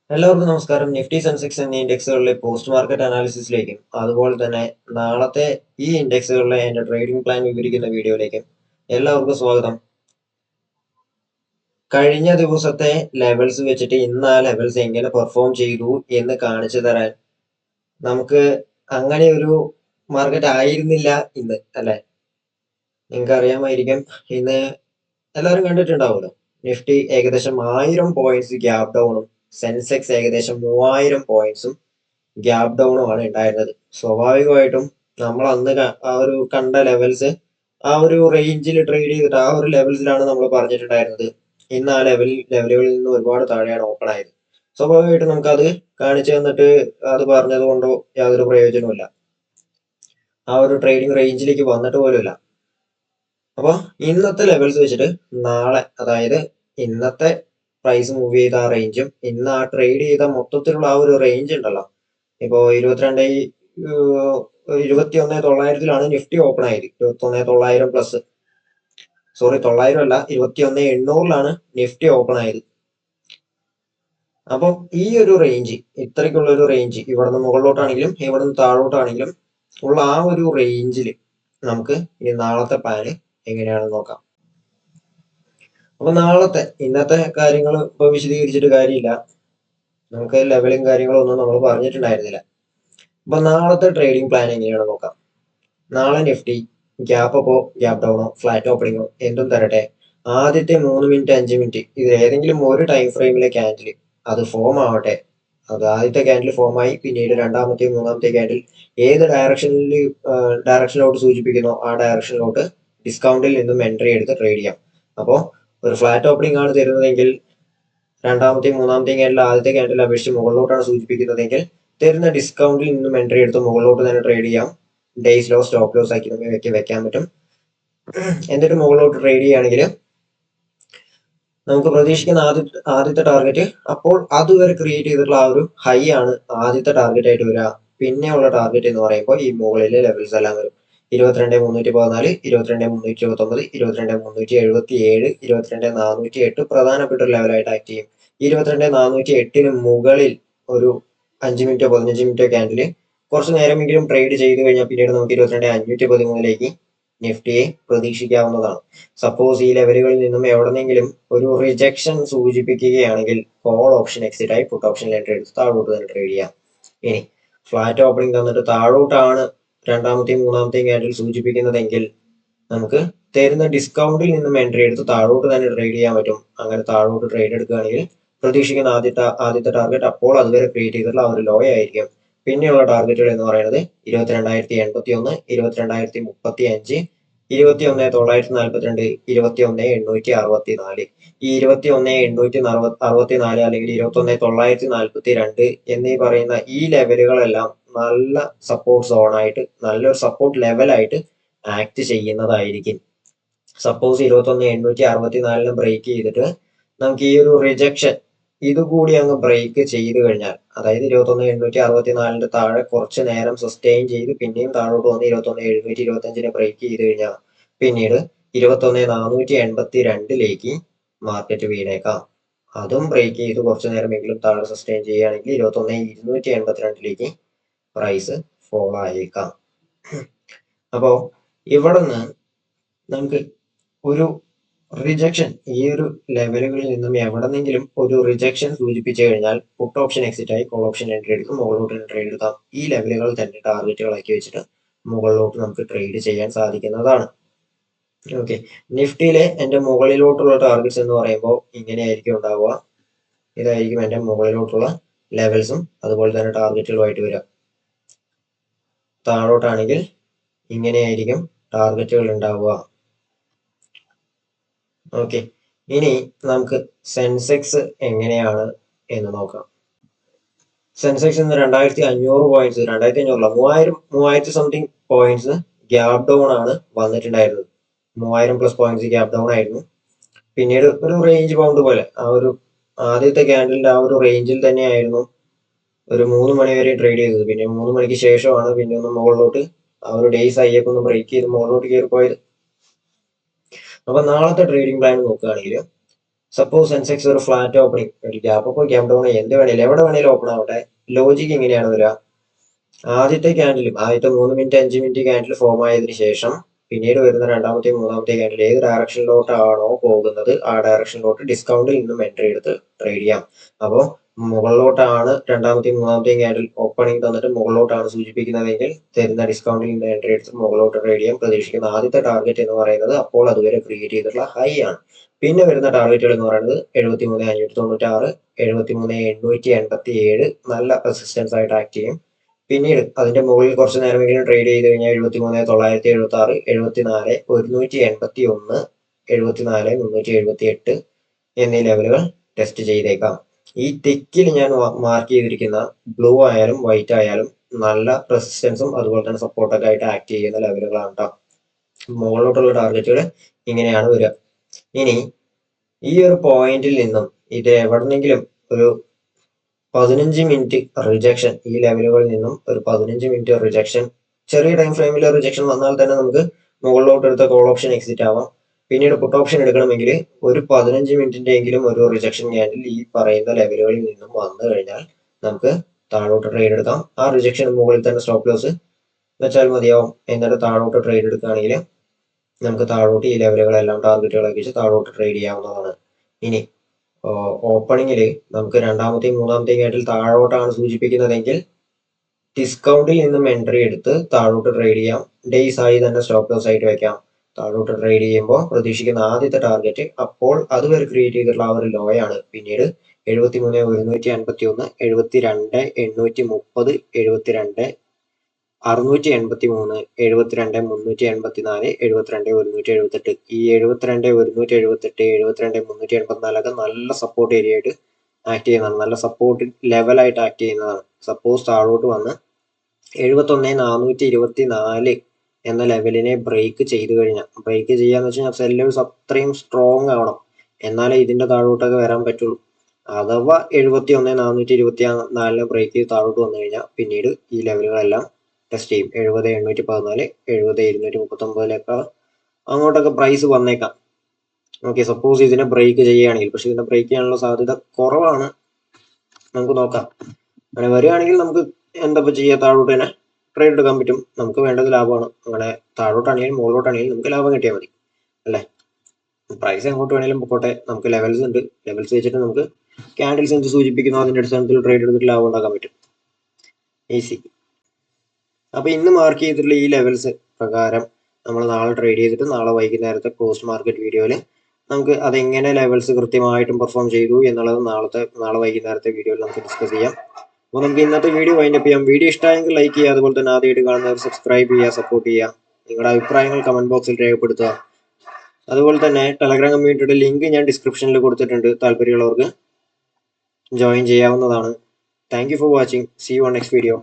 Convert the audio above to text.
എല്ലാവർക്കും നമസ്കാരം. Nifty Sensex എന്നീ ഇൻഡെക്സുകളിലെ പോസ്റ്റ് മാർക്കറ്റ് അനാലിസിസിലേക്കും അതുപോലെ തന്നെ നാളത്തെ ഈ ഇൻഡെക്സുകളിലെ എൻ്റെ ട്രേഡിംഗ് പ്ലാൻ വിവരിക്കുന്ന വീഡിയോയിലേക്കും എല്ലാവർക്കും സ്വാഗതം. കഴിഞ്ഞ ദിവസത്തെ ലെവൽസ് വെച്ചിട്ട് ഇന്ന് ആ ലെവൽസ് എങ്ങനെ പെർഫോം ചെയ്തു എന്ന് കാണിച്ചു തരാൻ നമുക്ക് അങ്ങനെ ഒരു മാർക്കറ്റ് ആയിരുന്നില്ല ഇന്ന്, അല്ലെ? നിങ്ങൾക്ക് അറിയാമായിരിക്കും, ഇന്ന് എല്ലാവരും കണ്ടിട്ടുണ്ടാവുമല്ലോ, നിഫ്റ്റി ഏകദേശം 1000 പോയിന്റ്സ് ഗ്യാപ് ഡൗണും സെൻസെക്സ് ഏകദേശം 3000 പോയിന്റ്സും ഗ്യാപ് ഡൗണുമാണ് ഉണ്ടായിരുന്നത്. സ്വാഭാവികമായിട്ടും നമ്മൾ അന്ന് ആ ഒരു കണ്ട ലെവൽസ്, ആ ഒരു റേഞ്ചിൽ ട്രേഡ് ചെയ്തിട്ട് ആ ഒരു ലെവൽസിലാണ് നമ്മൾ പറഞ്ഞിട്ടുണ്ടായിരുന്നത്. ഇന്ന് ആ ലെവലുകളിൽ നിന്ന് ഒരുപാട് താഴെയാണ് ഓപ്പൺ ആയത്. സ്വാഭാവികമായിട്ടും നമുക്കത് കാണിച്ചു തന്നിട്ട് അത് പറഞ്ഞത് കൊണ്ടോ യാതൊരു പ്രയോജനവുമില്ല. ആ ഒരു ട്രേഡിംഗ് റേഞ്ചിലേക്ക് വന്നിട്ട് പോലുമില്ല. അപ്പോൾ ഇന്നത്തെ ലെവൽസ് വെച്ചിട്ട് നാളെ, അതായത് ഇന്നത്തെ പ്രൈസ് മൂവ് ചെയ്ത ആ റേഞ്ചും ഇന്ന് ആ ട്രേഡ് ചെയ്ത മൊത്തത്തിലുള്ള ആ ഒരു റേഞ്ച് ഉണ്ടല്ലോ, ഇപ്പോ 21,900 നിഫ്റ്റി ഓപ്പൺ ആയത്. 21,900 പ്ലസ്, സോറി 900 അല്ല, 21,800 നിഫ്റ്റി ഓപ്പൺ ആയത്. അപ്പം ഈ ഒരു റേഞ്ച്, ഇത്രയ്ക്കുള്ള ഒരു റേഞ്ച്, ഇവിടുന്ന് മുകളിലോട്ടാണെങ്കിലും ഇവിടുന്ന് താഴോട്ടാണെങ്കിലും ഉള്ള ആ ഒരു റേഞ്ചിൽ നമുക്ക് ഈ നാളത്തെ പ്ലാന് എങ്ങനെയാണെന്ന് നോക്കാം. അപ്പൊ ഇന്നത്തെ കാര്യങ്ങൾ ഇപ്പൊ വിശദീകരിച്ചിട്ട് കാര്യമില്ല, നമുക്ക് ലെവലും കാര്യങ്ങളും ഒന്നും നമ്മൾ പറഞ്ഞിട്ടുണ്ടായിരുന്നില്ല. അപ്പൊ നാളത്തെ ട്രേഡിംഗ് പ്ലാൻ എങ്ങനെയാണെന്ന് നോക്കാം. നാളെ നിഫ്റ്റി ഗ്യാപ്പ് അപ്പോ ഗ്യാപ്പ് ഡൗണോ ഫ്ലാറ്റ് ഓപ്പണിങ്ങോ എന്തും തരട്ടെ, ആദ്യത്തെ 3 മിനിറ്റ് 5 മിനിറ്റ് ഇത് ഏതെങ്കിലും ഒരു ടൈം ഫ്രെയിമിലെ ക്യാൻഡിൽ അത് ഫോം ആവട്ടെ. അത് ആദ്യത്തെ ക്യാൻഡിൽ ഫോം ആയി, പിന്നീട് രണ്ടാമത്തെ മൂന്നാമത്തെ ക്യാൻഡിൽ ഏത് ഡയറക്ഷനിലോട്ട് സൂചിപ്പിക്കുന്നോ ആ ഡയറക്ഷനിലോട്ട് ഡിസ്കൗണ്ടിൽ നിന്നും എൻട്രി എടുത്ത് ട്രേഡ് ചെയ്യാം. അപ്പോൾ ഒരു ഫ്ലാറ്റ് ഓപ്പണിംഗ് ആണ് തരുന്നതെങ്കിൽ രണ്ടാമത്തെയും മൂന്നാമത്തെയും ക്യാൻഡിൽ ആദ്യത്തെ ക്യാൻഡിൽ അപേക്ഷിച്ച് മുകളിലോട്ടാണ് സൂചിപ്പിക്കുന്നതെങ്കിൽ തരുന്ന ഡിസ്കൗണ്ടിൽ നിന്നും എൻട്രി എടുത്ത് മുകളിലോട്ട് തന്നെ ട്രേഡ് ചെയ്യാം. ഡേയ്സ് ലോ സ്റ്റോപ്പ് ലോസ് ആക്കി നമുക്ക് വെക്കാൻ പറ്റും. എന്നിട്ട് മുകളിലോട്ട് ട്രേഡ് ചെയ്യുകയാണെങ്കിൽ നമുക്ക് പ്രതീക്ഷിക്കുന്ന ആദ്യത്തെ ടാർഗറ്റ്, അപ്പോൾ അതുവരെ ക്രിയേറ്റ് ചെയ്തിട്ടുള്ള ആ ഒരു ഹൈ ആണ് ആദ്യത്തെ ടാർഗറ്റ് ആയിട്ട് വരിക. പിന്നെയുള്ള ടാർഗറ്റ് എന്ന് പറയുമ്പോൾ ഈ മുകളിലെ ലെവൽസ് എല്ലാം വരും. 22,314, 22,329, 22,377, 22,408 പ്രധാനപ്പെട്ട ഒരു ലെവലായിട്ട് ആക്ട് ചെയ്യും. 22,408 മുകളിൽ ഒരു 5 മിനിറ്റോ 15 മിനിറ്റോ ക്യാൻഡില് കുറച്ച് നേരമെങ്കിലും ട്രേഡ് ചെയ്ത് കഴിഞ്ഞാൽ പിന്നീട് നമുക്ക് 22,513 നിഫ്റ്റിയെ പ്രതീക്ഷിക്കാവുന്നതാണ്. സപ്പോസ് ഈ ലെവലുകളിൽ നിന്നും എവിടെന്നെങ്കിലും ഒരു റിജക്ഷൻ സൂചിപ്പിക്കുകയാണെങ്കിൽ കോൾ ഓപ്ഷൻ എക്സിറ്റ് ആയി പുട്ട് ഓപ്ഷനിൽ എൻട്രി എടുത്ത് താഴോട്ട് തന്നെ ട്രേഡ് ചെയ്യാം. ഇനി ഫ്ലാറ്റ് ഓപ്പണിംഗ് തന്നിട്ട് താഴോട്ടാണ് രണ്ടാമത്തെയും മൂന്നാമത്തെയും ക്യാൻഡിൽ സൂചിപ്പിക്കുന്നതെങ്കിൽ നമുക്ക് തരുന്ന ഡിസ്കൗണ്ടിൽ നിന്നും എൻട്രി എടുത്ത് താഴോട്ട് തന്നെ ട്രേഡ് ചെയ്യാൻ പറ്റും. അങ്ങനെ താഴോട്ട് ട്രേഡ് എടുക്കുകയാണെങ്കിൽ പ്രതീക്ഷിക്കുന്ന ആദ്യത്തെ ടാർഗറ്റ് അപ്പോൾ അതുവരെ ക്രിയേറ്റ് ചെയ്തിട്ടുള്ള ആ ഒരു ലോ ആയിരിക്കും. പിന്നെയുള്ള ടാർഗറ്റുകൾ എന്ന് പറയുന്നത് 22,081, 22,035, 21,942, 21,864. ഈ 21,864 അല്ലെങ്കിൽ 21,942 എന്നീ പറയുന്ന ഈ ലെവലുകളെല്ലാം നല്ല സപ്പോർട്ട് സോണായിട്ട്, നല്ലൊരു സപ്പോർട്ട് ലെവലായിട്ട് ആക്ട് ചെയ്യുന്നതായിരിക്കും. സപ്പോസ് 21,864 ബ്രേക്ക് ചെയ്തിട്ട് നമുക്ക് ഈ ഒരു റിജക്ഷൻ ഇതുകൂടി അങ്ങ് ബ്രേക്ക് ചെയ്ത് കഴിഞ്ഞാൽ, അതായത് 21,864 താഴെ കുറച്ച് നേരം സസ്റ്റെയിൻ ചെയ്ത് പിന്നെയും താഴോട്ട് വന്ന് 21,725 ബ്രേക്ക് ചെയ്ത് കഴിഞ്ഞാൽ പിന്നീട് 21,482 മാർക്കറ്റ് വീണേക്കാം. അതും ബ്രേക്ക് ചെയ്ത് കുറച്ചു നേരമെങ്കിലും താഴെ സസ്റ്റെയിൻ ചെയ്യുകയാണെങ്കിൽ 21,282 പ്രൈസ് ഫോളോ ആയേക്കാം. അപ്പോ ഇവിടുന്ന് നമുക്ക് ഒരു റിജക്ഷൻ, ഈ ഒരു ലെവലുകളിൽ നിന്നും എവിടെന്നെങ്കിലും ഒരു റിജക്ഷൻ സൂചിപ്പിച്ചു കഴിഞ്ഞാൽ പുട്ട് ഓപ്ഷൻ എക്സിറ്റ് ആയി കോൾ ഓപ്ഷൻ എൻട്രി എടുക്കും, മുകളിലോട്ട് ട്രേഡ് എടുക്കാം. ഈ ലെവലുകൾ തന്നെ ടാർഗറ്റുകളാക്കി വെച്ചിട്ട് മുകളിലോട്ട് നമുക്ക് ട്രേഡ് ചെയ്യാൻ സാധിക്കുന്നതാണ്. ഓക്കെ, നിഫ്റ്റിയിലെ എൻ്റെ മുകളിലോട്ടുള്ള ടാർഗറ്റ്സ് എന്ന് പറയുമ്പോൾ ഇങ്ങനെയായിരിക്കും ഉണ്ടാവുക. ഇതായിരിക്കും എൻ്റെ മുകളിലോട്ടുള്ള ലെവൽസും അതുപോലെ തന്നെ ടാർഗറ്റുകളുമായിട്ട് വരിക. താഴോട്ടാണെങ്കിൽ ഇങ്ങനെയായിരിക്കും ടാർഗറ്റുകൾ ഉണ്ടാവുക. ഓക്കെ, ഇനി നമുക്ക് സെൻസെക്സ് എങ്ങനെയാണ് എന്ന് നോക്കാം. സെൻസെക്സ് ഇന്ന് 2,500 points, 2,500 3000 something points gap down ആണ് വന്നിട്ടുണ്ടായിരുന്നത്. 3000 പ്ലസ് പോയിന്റ്സ് ഗ്യാപ് ഡൗൺ ആയിരുന്നു. പിന്നീട് ഒരു റേഞ്ച് ബൗണ്ട് പോലെ ആ ഒരു ആദ്യത്തെ ക്യാൻഡലിന്റെ ആ ഒരു റേഞ്ചിൽ തന്നെയായിരുന്നു ഒരു 3 മണി വരെ ട്രേഡ് ചെയ്തത്. പിന്നെ 3 മണിക്ക് ശേഷമാണ് പിന്നെ ഒന്ന് മുകളിലോട്ട് ആ ഒരു ഡേയ്സ് ഹൈയൊക്കെ ഒന്ന് ബ്രേക്ക് ചെയ്ത് മുകളിലോട്ട് കയറി പോയത്. അപ്പൊ നാളത്തെ ട്രേഡിംഗ് പ്ലാൻ നോക്കുകയാണെങ്കിൽ സപ്പോസ് സെൻസെക്സ് ഒരു ഫ്ലാറ്റ് ഓപ്പണിംഗ്, ഒരു ഗ്യാപ്പ് അപ്പ് ഗ്യാപ്പ് ഡൗൺ എന്ത് വേണേലും എവിടെ വേണേലും ഓപ്പൺ ആവട്ടെ, ലോജിക്ക് ഇങ്ങനെയാണ് വരിക. ആദ്യത്തെ 3 മിനിറ്റ് 5 മിനിറ്റ് ക്യാൻഡിൽ ഫോം ആയതിനു ശേഷം പിന്നീട് വരുന്ന രണ്ടാമത്തെ മൂന്നാമത്തെ ക്യാൻഡിൽ ഏത് ഡയറക്ഷനിലോട്ടാണോ പോകുന്നത് ആ ഡയറക്ഷനിലോട്ട് ഡിസ്കൗണ്ടിൽ നിന്നും എൻട്രി എടുത്ത് ട്രേഡ് ചെയ്യാം. അപ്പോൾ മുകളിലോട്ടാണ് രണ്ടാമത്തെയും മൂന്നാമത്തെയും ക്യാൻഡിൽ ഓപ്പണിംഗ് തന്നിട്ട് മുകളിലോട്ടാണ് സൂചിപ്പിക്കുന്നതെങ്കിൽ തരുന്ന ഡിസ്കൗണ്ടിൽ നിന്ന് എൻട്രി എടുത്ത് മുകളിലോട്ട് ട്രേഡ് ചെയ്യാൻ പ്രതീക്ഷിക്കുന്ന ആദ്യത്തെ ടാർഗറ്റ് എന്ന് പറയുന്നത് അപ്പോൾ അതുവരെ ക്രിയേറ്റ് ചെയ്തിട്ടുള്ള ഹൈ ആണ്. പിന്നെ വരുന്ന ടാർഗറ്റുകൾ എന്ന് പറയുന്നത് 73,596, 73,887 നല്ല റെസിസ്റ്റൻസ് ആയിട്ട് ആക്ട് ചെയ്യും. പിന്നീട് അതിന്റെ മുകളിൽ കുറച്ച് നേരമെങ്കിലും ട്രേഡ് ചെയ്ത് കഴിഞ്ഞാൽ 73,976, 74,181, 74,378 എന്നീ ലെവലുകൾ ടെസ്റ്റ് ചെയ്തേക്കാം. ഈ തിക്കിൽ ഞാൻ മാർക്ക് ചെയ്തിരിക്കുന്ന ബ്ലൂ ആയാലും വൈറ്റ് ആയാലും നല്ല റെസിസ്റ്റൻസും അതുപോലെ തന്നെ സപ്പോർട്ടൊക്കെ ആയിട്ട് ആക്ട് ചെയ്യുന്ന ലെവലുകളാണ് കേട്ടോ. മുകളിലോട്ടുള്ള ടാർഗറ്റുകൾ ഇങ്ങനെയാണ് വരിക. ഇനി ഈ ഒരു പോയിന്റിൽ നിന്നും ഇത് എവിടെന്നെങ്കിലും ഒരു 15 മിനിറ്റ് റിജക്ഷൻ, ഈ ലെവലുകളിൽ നിന്നും ഒരു 15 മിനിറ്റ് റിജക്ഷൻ, ചെറിയ ടൈം ഫ്രെയിമിൽ റിജക്ഷൻ വന്നാൽ തന്നെ നമുക്ക് മുകളിലോട്ട് എടുത്ത കോൾ ഓപ്ഷൻ എക്സിറ്റ് ആവാം. പിന്നീട് പുട്ട് ഓപ്ഷൻ എടുക്കണമെങ്കിൽ ഒരു 15 മിനിറ്റിന്റെ എങ്കിലും ഒരു റിജക്ഷൻ ക്യാൻഡിൽ ഈ പറയുന്ന ലെവലുകളിൽ നിന്നും വന്നു കഴിഞ്ഞാൽ നമുക്ക് താഴോട്ട് ട്രേഡ് എടുക്കാം. ആ റിജക്ഷൻ മുകളിൽ തന്നെ സ്റ്റോപ്പ് ലോസ് വെച്ചാൽ മതിയാവും. എന്നിട്ട് താഴോട്ട് ട്രേഡ് എടുക്കുകയാണെങ്കിൽ നമുക്ക് താഴോട്ട് ഈ ലെവലുകളെല്ലാം ടാർഗറ്റുകളൊക്കെ വെച്ച് താഴോട്ട് ട്രേഡ് ചെയ്യാവുന്നതാണ്. ഇനി ഓപ്പണിങ്ങിൽ നമുക്ക് രണ്ടാമത്തെയും മൂന്നാമത്തെയും ക്യാൻഡിൽ താഴോട്ടാണ് സൂചിപ്പിക്കുന്നതെങ്കിൽ ഡിസ്കൗണ്ടിൽ നിന്നും എൻട്രി എടുത്ത് താഴോട്ട് ട്രേഡ് ചെയ്യാം. ഡേയ്സ് ആയി തന്നെ സ്റ്റോപ്പ് ലോസ് ആയിട്ട് വെക്കാം. താഴോട്ട് ട്രേഡ് ചെയ്യുമ്പോൾ പ്രതീക്ഷിക്കുന്ന ആദ്യത്തെ ടാർഗറ്റ് അപ്പോൾ അതുവരെ ക്രിയേറ്റ് ചെയ്തിട്ടുള്ള ആ ഒരു ലോ ആണ്. പിന്നീട് 73,151, 72,830, 72,683, 72,384, 72,178. ഈ 72,178, 72,384 ഒക്കെ നല്ല സപ്പോർട്ട് ഏരിയ ആയിട്ട് ആക്ട് ചെയ്യുന്നതാണ്, നല്ല സപ്പോർട്ട് ലെവലായിട്ട് ആക്ട് ചെയ്യുന്നതാണ്. സപ്പോസ് താഴോട്ട് വന്ന് 71,424 എന്ന ലെവലിനെ ബ്രേക്ക് ചെയ്ത് കഴിഞ്ഞാൽ, ബ്രേക്ക് ചെയ്യാന്ന് വെച്ച് കഴിഞ്ഞാൽ സെല്ലേഴ്സ് അത്രയും സ്ട്രോങ് ആവണം, എന്നാലേ ഇതിന്റെ താഴോട്ടൊക്കെ വരാൻ പറ്റുള്ളൂ. അഥവാ 71,424 ബ്രേക്ക് ചെയ്ത് താഴോട്ട് വന്നു കഴിഞ്ഞാൽ പിന്നീട് ഈ ലെവലുകളെല്ലാം ടെസ്റ്റ് ചെയ്യും. 70,814, 70,239 അങ്ങോട്ടൊക്കെ പ്രൈസ് വന്നേക്കാം. ഓക്കെ, സപ്പോസ് ഇതിനെ ബ്രേക്ക് ചെയ്യുകയാണെങ്കിൽ, പക്ഷെ ഇതിനെ ബ്രേക്ക് ചെയ്യാനുള്ള സാധ്യത കുറവാണ്. നമുക്ക് നോക്കാം. അങ്ങനെ വരികയാണെങ്കിൽ നമുക്ക് എന്താ ചെയ്യുക, താഴോട്ട് തന്നെ ട്രേഡ് എടുക്കാൻ പറ്റും. നമുക്ക് വേണ്ടത് ലാഭമാണ്. അങ്ങനെ താഴോട്ടാണെങ്കിലും മുകളിലോട്ടാണെങ്കിലും നമുക്ക് ലാഭം കിട്ടിയാൽ മതി അല്ലേ. പ്രൈസ് എങ്ങോട്ട് വേണമെങ്കിലും പൊക്കോട്ടെ, നമുക്ക് ലെവൽസ് ഉണ്ട്. ലെവൽസ് വെച്ചിട്ട് നമുക്ക് ക്യാൻഡിൽസ് എന്ത് സൂചിപ്പിക്കുന്നു അതിന്റെ അടിസ്ഥാനത്തിൽ ട്രേഡ് എടുത്തിട്ട് ലാഭം ഉണ്ടാക്കാൻ പറ്റും. ഈസി. അപ്പൊ ഇന്ന് മാർക്ക് ചെയ്തിട്ടുള്ള ഈ ലെവൽസ് പ്രകാരം നമ്മൾ നാളെ ട്രേഡ് ചെയ്തിട്ട് നാളെ വൈകുന്നേരത്തെ പോസ്റ്റ് മാർക്കറ്റ് വീഡിയോയിൽ നമുക്ക് അതെങ്ങനെ ലെവൽസ് കൃത്യമായിട്ടും പെർഫോം ചെയ്തു എന്നുള്ളത് നാളെ വൈകുന്നേരത്തെ വീഡിയോയിൽ നമുക്ക് ഡിസ്കസ് ചെയ്യാം. അപ്പോൾ നമുക്ക് ഇന്നത്തെ വീഡിയോ വൈൻഡപ്പ് ചെയ്യാം. വീഡിയോ ഇഷ്ടമായെങ്കിൽ ലൈക്ക് ചെയ്യുക, അതുപോലെ തന്നെ ആദ്യമായിട്ട് കാണുന്നവർ സബ്സ്ക്രൈബ് ചെയ്യുക, സപ്പോർട്ട് ചെയ്യുക. നിങ്ങളുടെ അഭിപ്രായങ്ങൾ കമന്റ് ബോക്സിൽ രേഖപ്പെടുത്തുക. അതുപോലെ തന്നെ ടെലഗ്രാം കമ്മ്യൂണിറ്റിയുടെ ലിങ്ക് ഞാൻ ഡിസ്ക്രിപ്ഷനിൽ കൊടുത്തിട്ടുണ്ട്, താല്പര്യമുള്ളവർക്ക് ജോയിൻ ചെയ്യാവുന്നതാണ്. Thank you for watching. See you on next video.